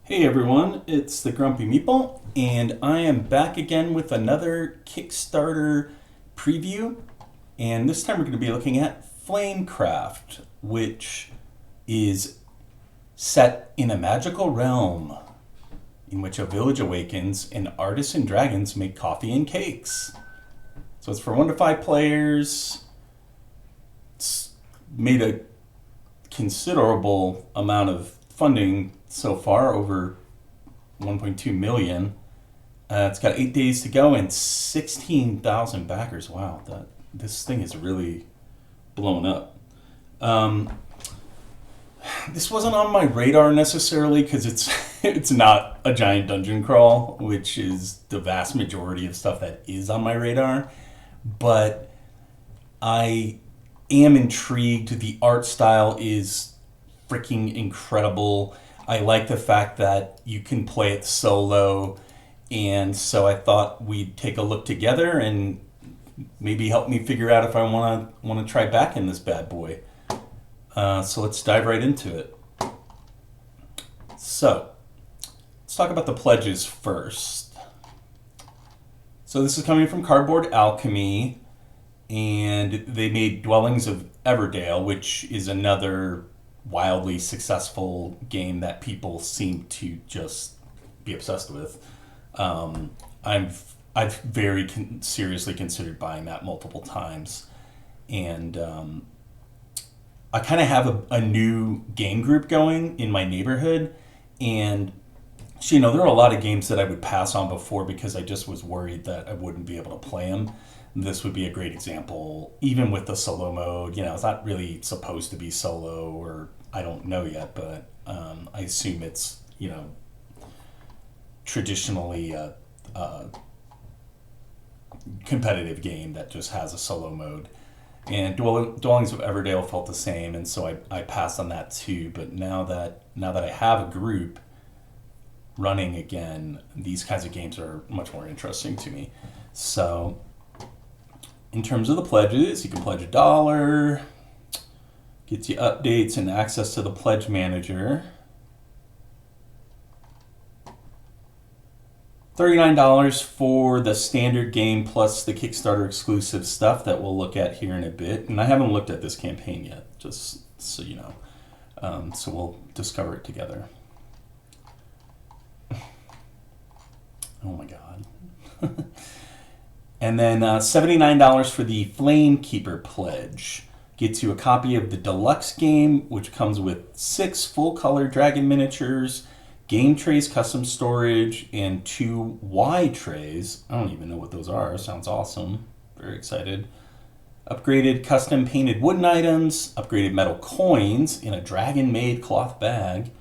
Hey everyone, it's the Grumpy Meeple, and I am back again with another Kickstarter preview. And this time we're going to be looking at Flamecraft, which is set in a magical realm in which a village awakens and artisan dragons make coffee and cakes. So it's for 1 to 5 players. It's made a considerable amount of funding so far, over 1.2 million. It's got 8 days to go and 16,000 backers. Wow, this thing is really blown up. This wasn't on my radar necessarily because it's not a giant dungeon crawl, which is the vast majority of stuff that is on my radar. But I am intrigued. The art style is freaking incredible. I like the fact that you can play it solo, and so I thought we'd take a look together and maybe help me figure out if I want to try back in this bad boy. So let's dive right into it. So let's talk about the pledges first. So this is coming from Cardboard Alchemy, and they made Dwellings of Everdale, which is another wildly successful game that people seem to just be obsessed with. I've very seriously considered buying that multiple times, and I kind of have a new game group going in my neighborhood, and so, there are a lot of games that I would pass on before because I just was worried that I wouldn't be able to play them. This would be a great example, even with the solo mode. It's not really supposed to be solo, or I don't know yet, but I assume it's, traditionally a competitive game that just has a solo mode. And Dwellings of Everdale felt the same, and so I passed on that too. But now that I have a group running again, these kinds of games are much more interesting to me. So in terms of the pledges, you can pledge $1, gets you updates and access to the pledge manager. $39 for the standard game plus the Kickstarter exclusive stuff that we'll look at here in a bit. And I haven't looked at this campaign yet, just so you know. So we'll discover it together. Oh my God. And then $79 for the Flamekeeper pledge. Gets you a copy of the deluxe game, which comes with 6 full-color dragon miniatures, game trays, custom storage, and 2 Y trays. I don't even know what those are. Sounds awesome. Very excited. Upgraded custom painted wooden items, upgraded metal coins in a dragon-made cloth bag,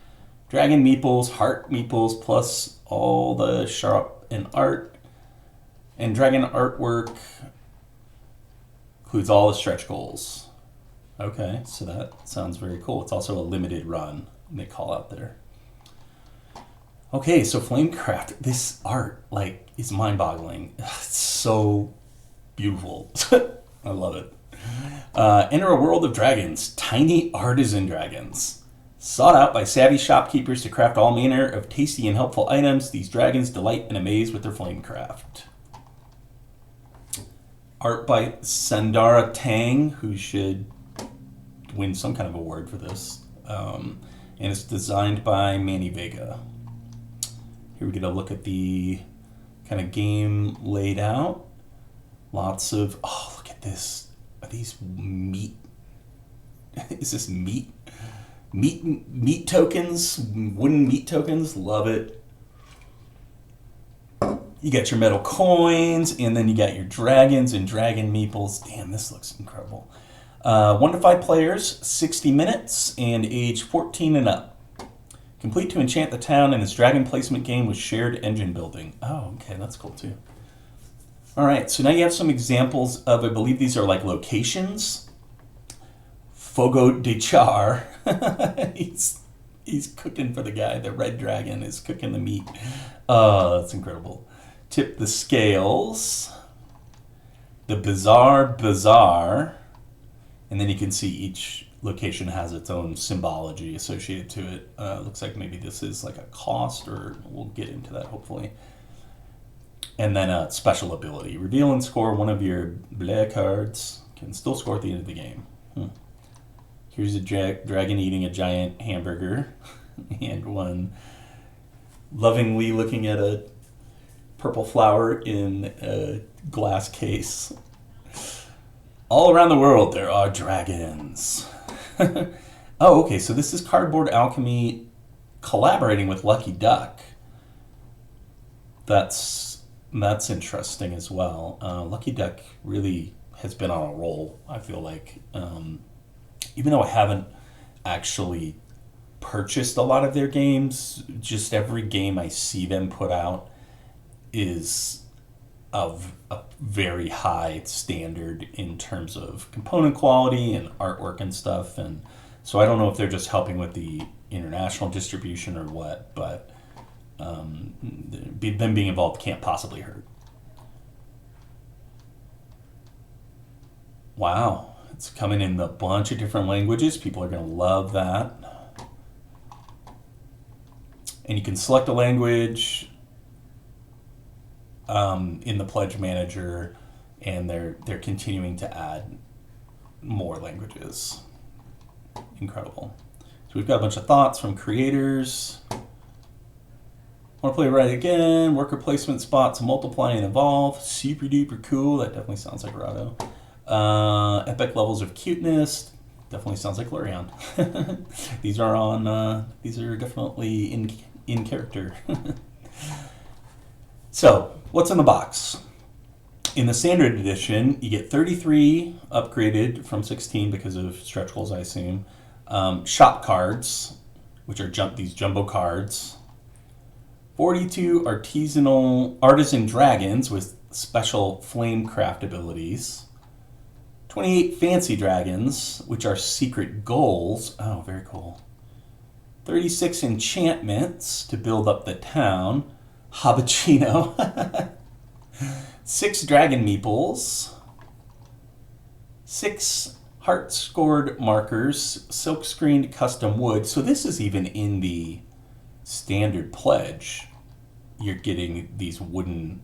dragon meeples, heart meeples, plus all the sharp and art, and dragon artwork. Includes all the stretch goals. Okay, so that sounds very cool. It's also a limited run, they call out there. Okay, so Flamecraft, this art, is mind-boggling. It's so beautiful. I love it. Enter a world of dragons, tiny artisan dragons. Sought out by savvy shopkeepers to craft all manner of tasty and helpful items, these dragons delight and amaze with their Flamecraft. Art by Sandara Tang, who should win some kind of award for this. And it's designed by Manny Vega. Here we get a look at the kind of game laid out. Lots of, look at this. Are these meat? Is this meat? Meat tokens, wooden meat tokens, love it. You got your metal coins, and then you got your dragons and dragon meeples. Damn, this looks incredible. 1 to 5 players, 60 minutes, and age 14 and up. Complete to enchant the town in this dragon placement game with shared engine building. Oh, okay, that's cool too. All right, so now you have some examples of, I believe these are locations. Fogo de Char. he's cooking for the guy. The red dragon is cooking the meat. Oh, that's incredible. Tip the scales. The bizarre bazaar. And then you can see each location has its own symbology associated to it. Looks like maybe this is like a cost, or we'll get into that hopefully. And then a special ability. Reveal and score one of your bleh cards. Can still score at the end of the game. Here's a dragon eating a giant hamburger. And one lovingly looking at a purple flower in a glass case. All around the world there are dragons. Oh, okay, so this is Cardboard Alchemy collaborating with Lucky Duck. That's interesting as well. Lucky Duck really has been on a roll, I feel like. Even though I haven't actually purchased a lot of their games, just every game I see them put out is of a very high standard in terms of component quality and artwork and stuff. And so I don't know if they're just helping with the international distribution or what, but them being involved can't possibly hurt. Wow, it's coming in a bunch of different languages. People are going to love that. And you can select a language in the Pledge Manager, and they're continuing to add more languages. Incredible. So we've got a bunch of thoughts from creators. Want to play Right Again, worker placement spots multiply and evolve. Super duper cool. That definitely sounds like Rado. Epic levels of cuteness. Definitely sounds like Lurion. These are definitely in character. So, what's in the box? In the standard edition, you get 33 upgraded from 16 because of stretch goals, I assume. Shop cards, which are these jumbo cards. 42 Artisan Dragons with special Flamecraft abilities. 28 Fancy Dragons, which are secret goals. Oh, very cool. 36 enchantments to build up the town. Habachino. 6 Dragon Meeples. 6 heart-scored markers. Silk-screened custom wood. So this is even in the standard pledge. You're getting these wooden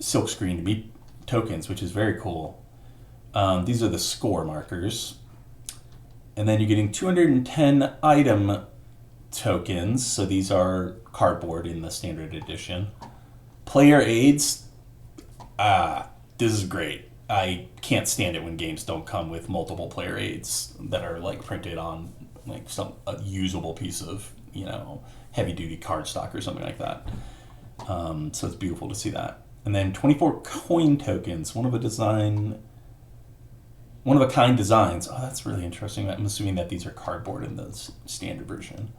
silk-screened tokens, which is very cool. These are the score markers. And then you're getting 210 item tokens. So these are cardboard in the standard edition. Player aids. This is great. I can't stand it when games don't come with multiple player aids that are like printed on like a usable piece of, heavy duty cardstock or something like that. So it's beautiful to see that. And then 24 coin tokens, one of a kind designs. Oh, that's really interesting. I'm assuming that these are cardboard in the standard version.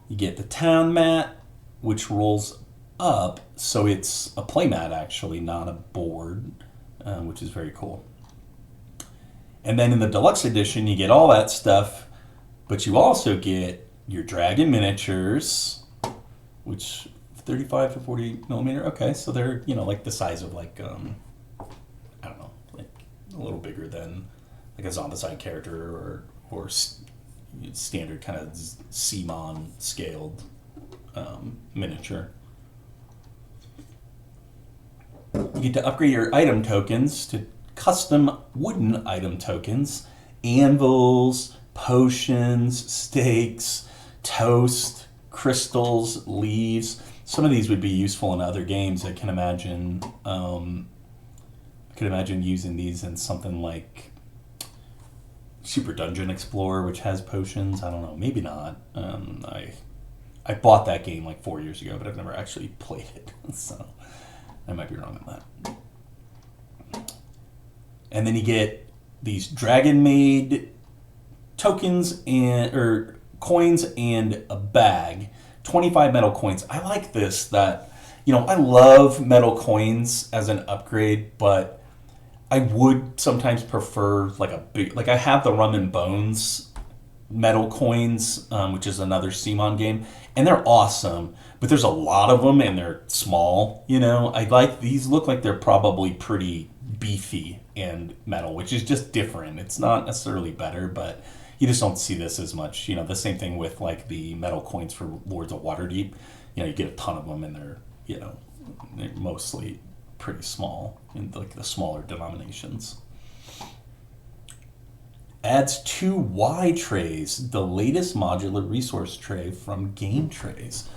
You get the town mat, which rolls up, so it's a playmat actually, not a board, which is very cool. And then in the deluxe edition, you get all that stuff, but you also get your dragon miniatures, which 35 to 40 millimeter. Okay, so they're like the size of like I don't know, like a little bigger than like a Zombicide character or standard kind of CMON scaled miniature. You get to upgrade your item tokens to custom wooden item tokens, anvils, potions, stakes, toast, crystals, leaves. Some of these would be useful in other games. I can imagine using these in something like Super Dungeon Explorer, which has potions. I don't know, maybe not. I bought that game like 4 years ago, but I've never actually played it, so I might be wrong on that. And then you get these dragon-made tokens or coins and a bag. 25 metal coins. I like this, that, I love metal coins as an upgrade, but I would sometimes prefer like a big, like I have the rum and bones metal coins, which is another CMON game, and they're awesome. But there's a lot of them, and they're small. You know, I like these. Look like they're probably pretty beefy and metal, which is just different. It's not necessarily better, but you just don't see this as much. You know, the same thing with like the metal coins for Lords of Waterdeep. You know, you get a ton of them, and they're they're mostly pretty small in like the smaller denominations. Adds 2 Y trays, the latest modular resource tray from Game Trays.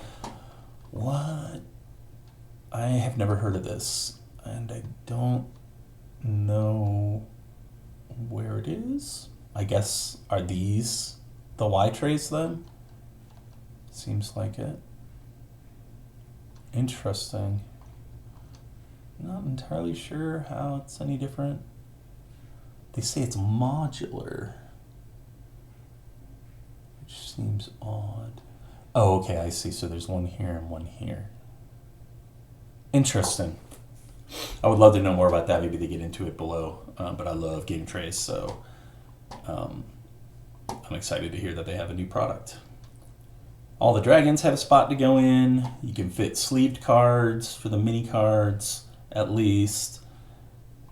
What? I have never heard of this, and I don't know where it is. I guess, are these the Y trays then? Seems like it. Interesting. Not entirely sure how it's any different. They say it's modular, which seems odd. Oh, okay, I see. So there's one here and one here. Interesting. I would love to know more about that. Maybe they get into it below. But I love Game Trays, so I'm excited to hear that they have a new product. All the dragons have a spot to go in. You can fit sleeved cards for the mini cards, at least.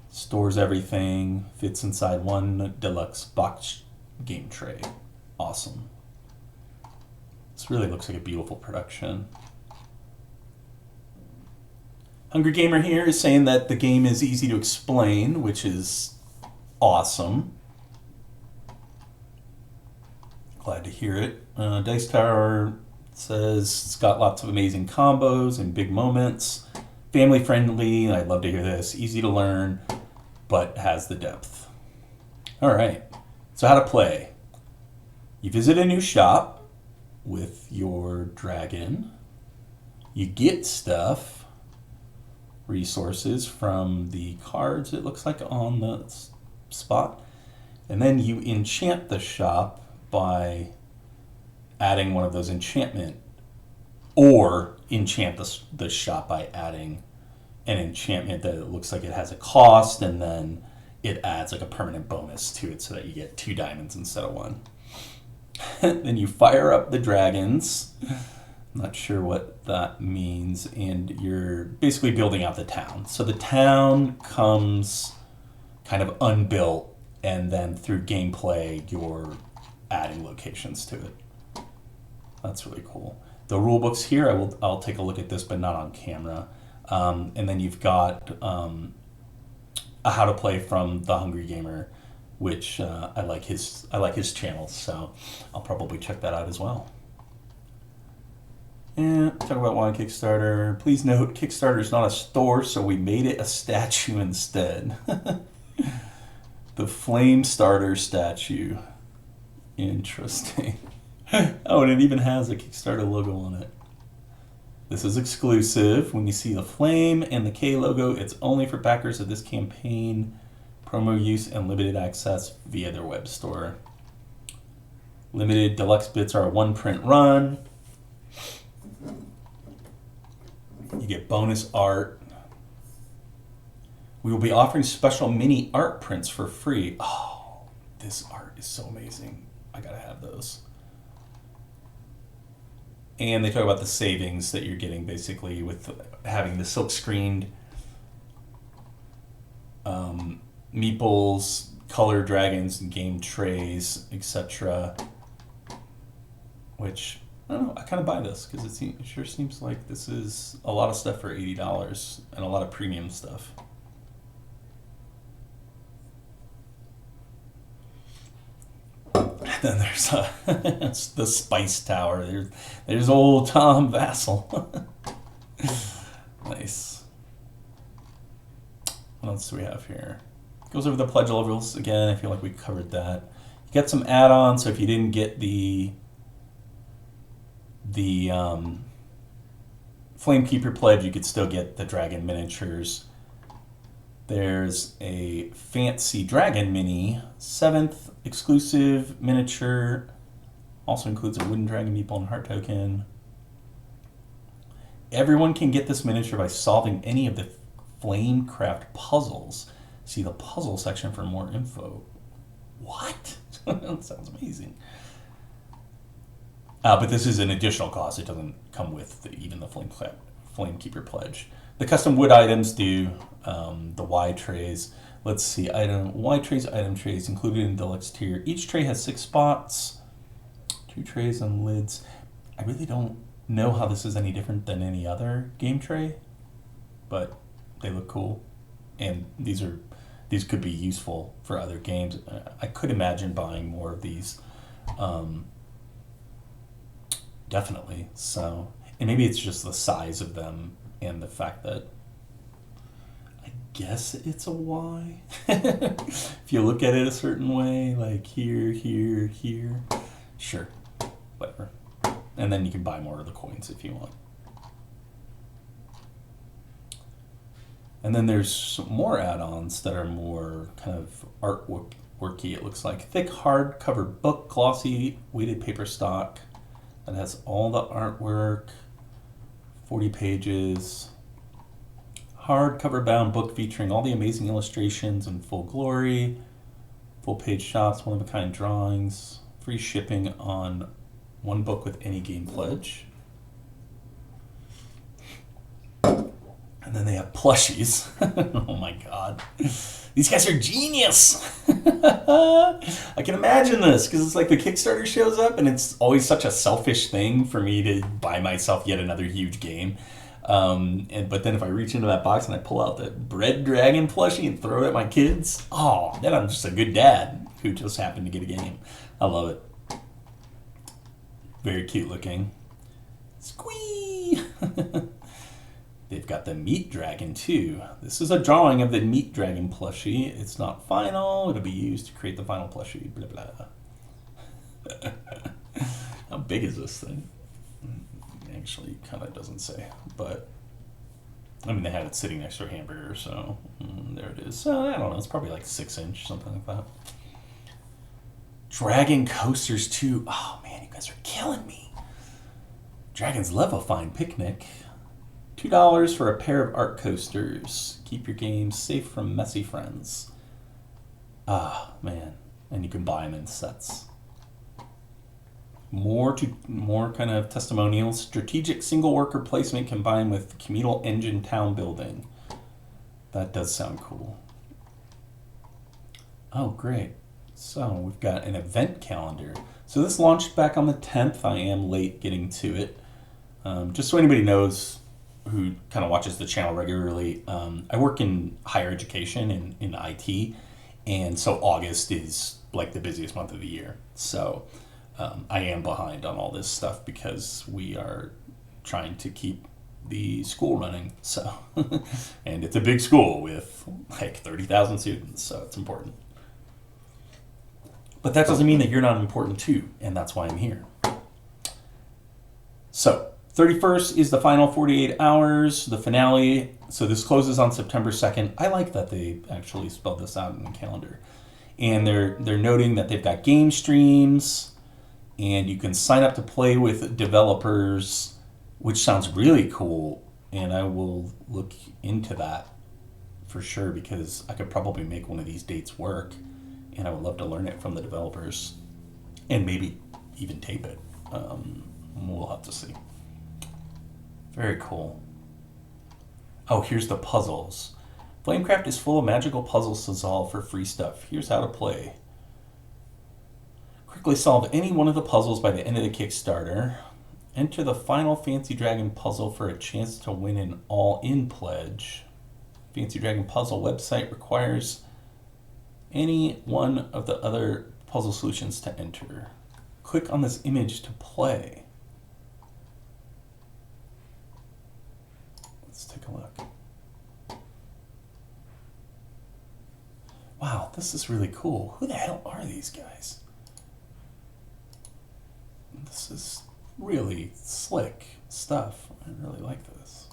Stores everything, fits inside one deluxe box game tray. Awesome. This really looks like a beautiful production. Hungry Gamer here is saying that the game is easy to explain, which is awesome. Glad to hear it. Dice Tower says it's got lots of amazing combos and big moments. Family friendly, I'd love to hear this. Easy to learn, but has the depth. All right, so how to play. You visit a new shop with your dragon. You get stuff, resources from the cards, it looks like, on the spot. And then you enchant the shop by adding one of those enchantment, or enchant the shop by adding an enchantment that it looks like it has a cost, and then it adds like a permanent bonus to it so that you get 2 diamonds instead of 1. Then you fire up the dragons. Not sure what that means. And you're basically building out the town. So the town comes kind of unbuilt, and then through gameplay, you're adding locations to it. That's really cool. The rule books here, I'll take a look at this, but not on camera. And then you've got a how to play from the Hungry Gamer, which I like his channel, so I'll probably check that out as well. And talk about why Kickstarter. Please note, Kickstarter is not a store, so we made it a statue instead. The Flame Starter statue. Interesting. Oh, and it even has a Kickstarter logo on it. This is exclusive. When you see the Flame and the K logo, it's only for backers of this campaign. Promo use and limited access via their web store. Limited deluxe bits are a 1-print run. You get bonus art. We will be offering special mini art prints for free. Oh, this art is so amazing. I gotta have those. And they talk about the savings that you're getting basically with having the silk screened meeples, color dragons, and game trays, etc. Which, I don't know, I kind of buy this because it sure seems like this is a lot of stuff for $80 and a lot of premium stuff. Then there's the Spice Tower. There's old Tom Vassal. Nice. What else do we have here? Goes over the pledge levels again. I feel like we covered that. You get some add-ons. So if you didn't get the Flamekeeper pledge, you could still get the dragon miniatures. There's a fancy dragon mini, 7th exclusive miniature. Also includes a wooden dragon meeple and heart token. Everyone can get this miniature by solving any of the Flamecraft puzzles. See the puzzle section for more info. What? That sounds amazing. But this is an additional cost. It doesn't come with even the Flamekeeper pledge. The custom wood items do. The Y trays. Let's see. Y trays, item trays included in deluxe tier. Each tray has 6 spots. 2 trays and lids. I really don't know how this is any different than any other game tray, but they look cool, and these could be useful for other games. I could imagine buying more of these, definitely. So, and maybe it's just the size of them and the fact that I guess it's a Y. If you look at it a certain way, like here, here, here, sure, whatever. And then you can buy more of the coins if you want. And then there's some more add-ons that are more kind of artworky, it looks like. Thick hardcover book, glossy weighted paper stock that has all the artwork, 40 pages. Hardcover bound book featuring all the amazing illustrations in full glory, full page shots, one-of-a-kind drawings, free shipping on one book with any game pledge. And then they have plushies. Oh my god. These guys are genius! I can imagine this, because it's like the Kickstarter shows up, and it's always such a selfish thing for me to buy myself yet another huge game. But then if I reach into that box and I pull out the Bread Dragon plushie and throw it at my kids, oh, then I'm just a good dad who just happened to get a game. I love it. Very cute looking. Squee! They've got the Meat Dragon too. This is a drawing of the Meat Dragon plushie. It's not final. It'll be used to create the final plushie. Blah, blah. How big is this thing? Actually, kind of doesn't say. But, I mean, they had it sitting next to a hamburger, so there it is. I don't know. It's probably like 6-inch, something like that. Dragon coasters too. Oh, man, you guys are killing me. Dragons love a fine picnic. $2 for a pair of art coasters. Keep your games safe from messy friends. Ah, man. And you can buy them in sets. More kind of testimonials. Strategic single worker placement combined with communal engine town building. That does sound cool. Oh, great. So we've got an event calendar. So this launched back on the 10th. I am late getting to it. Just so anybody knows who kind of watches the channel regularly, I work in higher education in IT, and so August is like the busiest month of the year. So I am behind on all this stuff because we are trying to keep the school running. So, and it's a big school with like 30,000 students, so it's important. But that doesn't mean that you're not important too, and that's why I'm here. So, 31st is the final 48 hours, the finale. So this closes on September 2nd. I like that they actually spelled this out in the calendar. And they're noting that they've got game streams, and you can sign up to play with developers, which sounds really cool. And I will look into that for sure, because I could probably make one of these dates work. And I would love to learn it from the developers and maybe even tape it. We'll have to see. Very cool. Oh, here's the puzzles. Flamecraft is full of magical puzzles to solve for free stuff. Here's how to play. Quickly solve any one of the puzzles by the end of the Kickstarter. Enter the final Fancy Dragon puzzle for a chance to win an all-in pledge. Fancy Dragon puzzle website requires any one of the other puzzle solutions to enter. Click on this image to play. Let's take a look. Wow, this is really cool. Who the hell are these guys? This is really slick stuff. I really like this.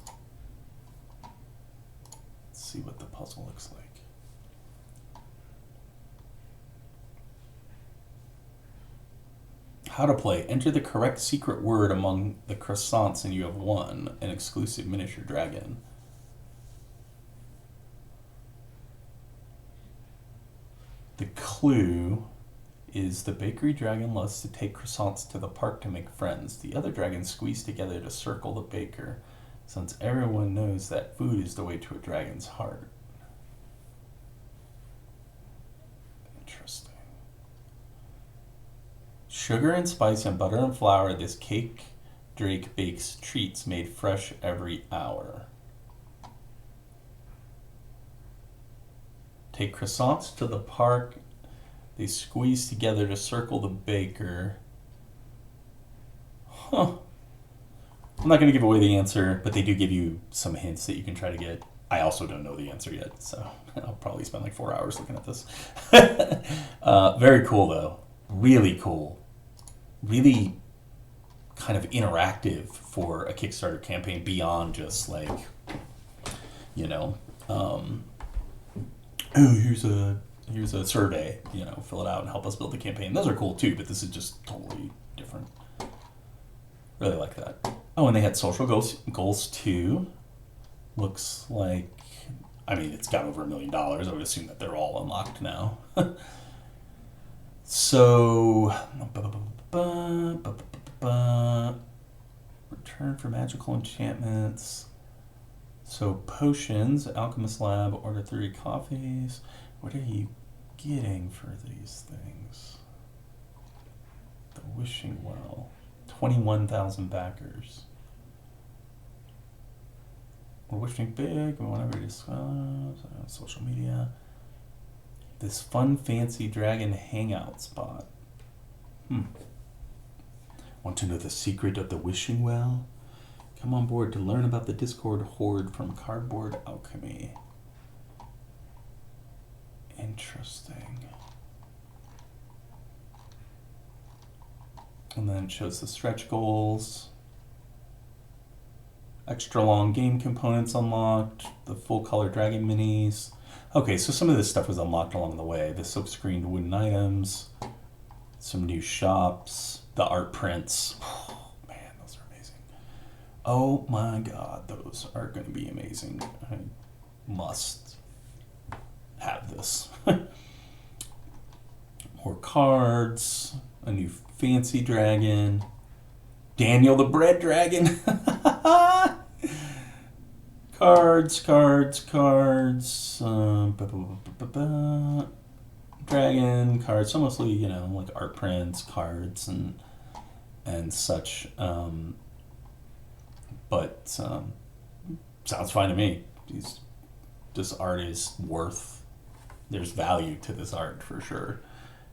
Let's see what the puzzle looks like. How to play. Enter the correct secret word among the croissants and you have won an exclusive miniature dragon. The clue is the bakery dragon loves to take croissants to the park to make friends. The other dragons squeeze together to circle the baker, since everyone knows that food is the way to a dragon's heart. Interesting. Sugar and spice and butter and flour, this cake Drake bakes treats made fresh every hour. Take croissants to the park. They squeeze together to circle the baker. Huh. I'm not going to give away the answer, but they do give you some hints that you can try to get. I also don't know the answer yet, so I'll probably spend like 4 hours looking at this. Very cool, though. Really cool. Really kind of interactive for a Kickstarter campaign beyond just like, you know, oh, here's a survey, you know, fill it out and help us build the campaign. Those are cool too, but this is just totally different. Really like that. Oh, and they had social goals too. Looks like, I mean, it's got over $1 million. I would assume that they're all unlocked now. So, return for magical enchantments. So potions, Alchemist Lab, order 3 coffees. What are you getting for these things? The Wishing Well, 21,000 backers. We're wishing big, we want everybody to social media. This fun, fancy dragon hangout spot. Want to know the secret of the Wishing Well? Come on board to learn about the Discord horde from Cardboard Alchemy. Interesting. And then it shows the stretch goals. Extra long game components unlocked. The full color dragon minis. Okay, so some of this stuff was unlocked along the way. The silk screened wooden items. Some new shops. The art prints. Oh, man, those are amazing. Oh my god, those are going to be amazing. I must have this. More cards. A new fancy dragon. Daniel the bread dragon. Cards. Dragon cards. So mostly, you know, like art prints, cards, and such. But sounds fine to me. This art is worth. There's value to this art for sure.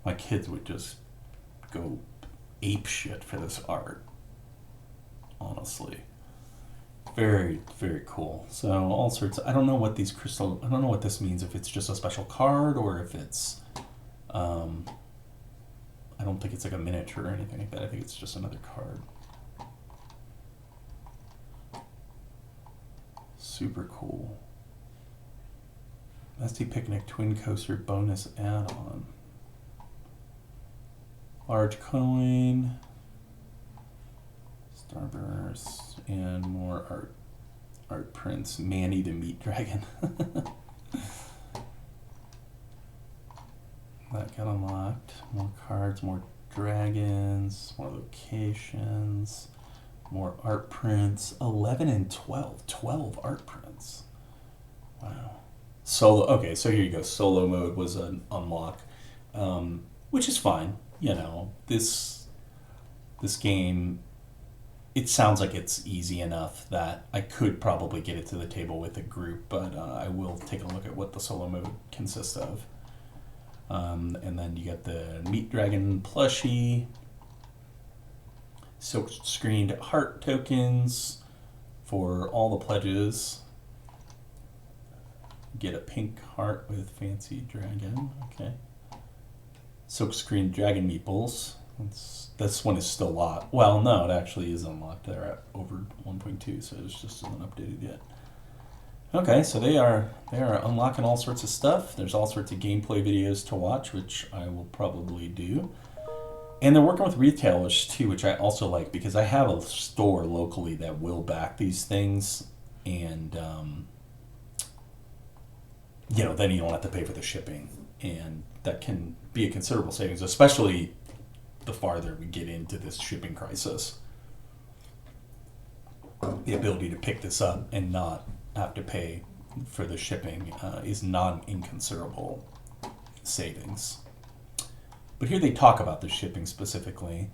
My kids would just go ape shit for this art. Honestly. Very, very cool. So all sorts of, I don't know what these crystal, I don't know what this means, if it's just a special card or if it's, I don't think it's like a miniature or anything like that. I think it's just another card. Super cool. Nasty Picnic Twin Coaster bonus add-on. Large coin. Starburst and more art prints. Manny the Meat Dragon. That got unlocked. More cards, more dragons, more locations, more art prints. 11 and 12. 12 art prints. Wow. Solo. Okay, so here you go. Solo mode was an unlock, which is fine. You know, this game, it sounds like it's easy enough that I could probably get it to the table with a group, but I will take a look at what the solo mode consists of. And then you got the Meat Dragon plushie, silk screened heart tokens for all the pledges. Get a pink heart with fancy dragon. Okay. Silk screened dragon meeples. This one is still locked. Well, no, it actually is unlocked. They're at over 1.2, so it's just isn't updated yet. Okay, so they are unlocking all sorts of stuff. There's all sorts of gameplay videos to watch, which I will probably do. And they're working with retailers too, which I also like, because I have a store locally that will back these things, and you know, then you don't have to pay for the shipping. and that can be a considerable savings, especially the farther we get into this shipping crisis. The ability to pick this up and not have to pay for the shipping is not an inconsiderable savings. But here they talk about the shipping specifically.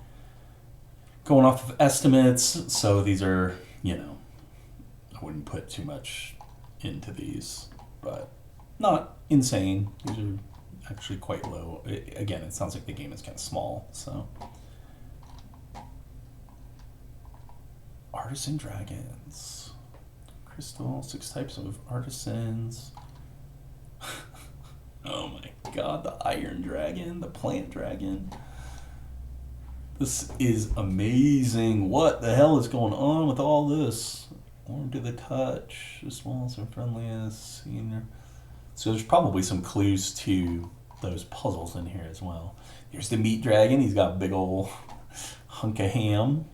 Going off of estimates, so these are, I wouldn't put too much into these, but not insane. These are actually quite low. Again, it sounds like the game is kind of small, so. Artisan Dragons. Crystal, 6 types of artisans. Oh my god, the Iron Dragon, the Plant Dragon. This is amazing. What the hell is going on with all this? Warm to the touch, the smallest and friendliest. So there's probably some clues to those puzzles in here as well. Here's the Meat Dragon. He's got a big old hunk of ham.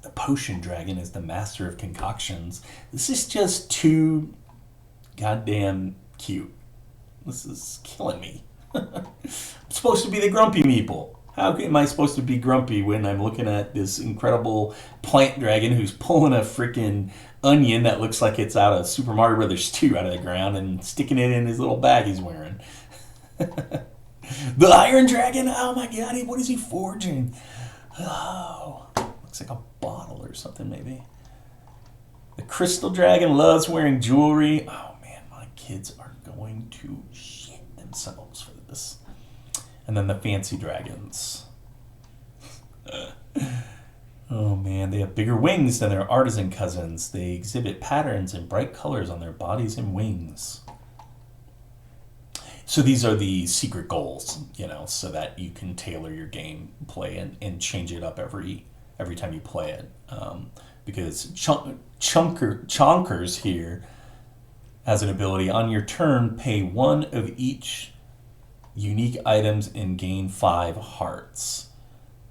The Potion Dragon is the master of concoctions. This is just too goddamn cute. This is killing me. I'm supposed to be the Grumpy Meeple. How am I supposed to be grumpy when I'm looking at this incredible plant dragon who's pulling a freaking onion that looks like it's out of Super Mario Brothers 2 out of the ground and sticking it in his little bag he's wearing? The Iron Dragon? Oh my god, what is he forging? Oh, looks like a bottle or something maybe. The Crystal Dragon loves wearing jewelry. Oh man, my kids are going to shit themselves for this. And then the Fancy Dragons. Oh man, they have bigger wings than their artisan cousins. They exhibit patterns and bright colors on their bodies and wings. So these are the secret goals, so that you can tailor your game play and change it up every time you play it. Because Chonkers here has an ability on your turn, pay 1 of each unique items and gain 5 hearts.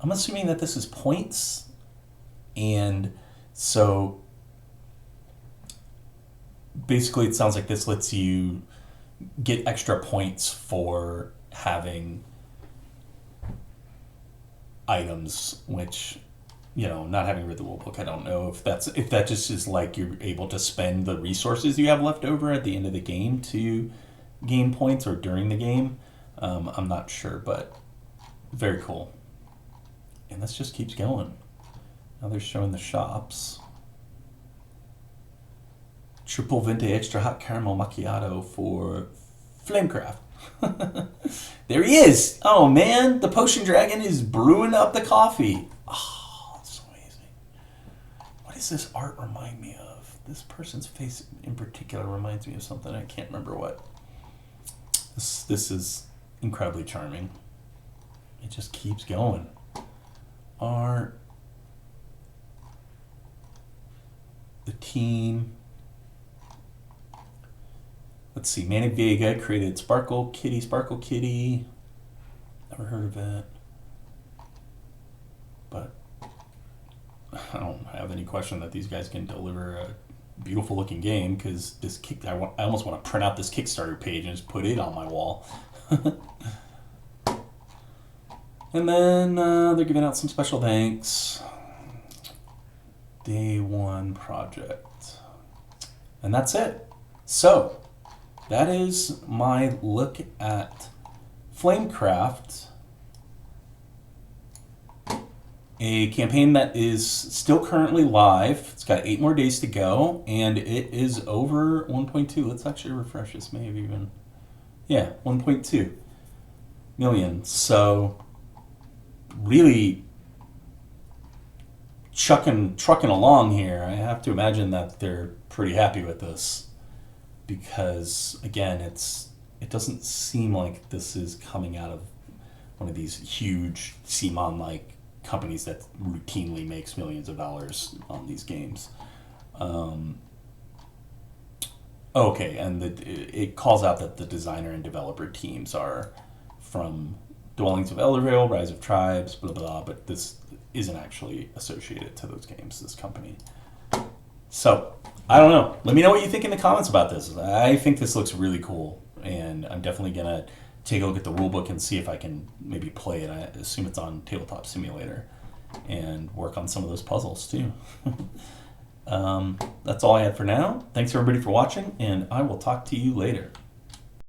I'm assuming that this is points, and so basically it sounds like this lets you get extra points for having items, which, not having read the rule book, I don't know if that just is like you're able to spend the resources you have left over at the end of the game to gain points or during the game. I'm not sure, but very cool. And this just keeps going. Now they're showing the shops. Triple Venti Extra Hot Caramel Macchiato for Flamecraft. There he is! Oh man, the Potion Dragon is brewing up the coffee. Oh, that's so amazing. What does this art remind me of? This person's face in particular reminds me of something. I can't remember what. This is incredibly charming. It just keeps going. Art. The team. Let's see. Manny Vega created Sparkle Kitty. Never heard of it. But I don't have any question that these guys can deliver a beautiful looking game, because I almost want to print out this Kickstarter page and just put it on my wall. And then they're giving out some special thanks. Day 1 project. And that's it. So, that is my look at Flamecraft. A campaign that is still currently live. It's got 8 more days to go, and it is over 1.2. Let's actually refresh this. Maybe even, 1.2 million. So, really trucking along here. I have to imagine that they're pretty happy with this, because again, it doesn't seem like this is coming out of one of these huge CMON-like companies that routinely makes millions of dollars on these games. Okay, and it calls out that the designer and developer teams are from Dwellings of Eldervale, Rise of Tribes, blah, blah, but this isn't actually associated to those games, this company. So, I don't know. Let me know what you think in the comments about this. I think this looks really cool, and I'm definitely going to take a look at the rule book and see if I can maybe play it. I assume it's on Tabletop Simulator, and work on some of those puzzles too. That's all I had for now. Thanks everybody for watching, and I will talk to you later.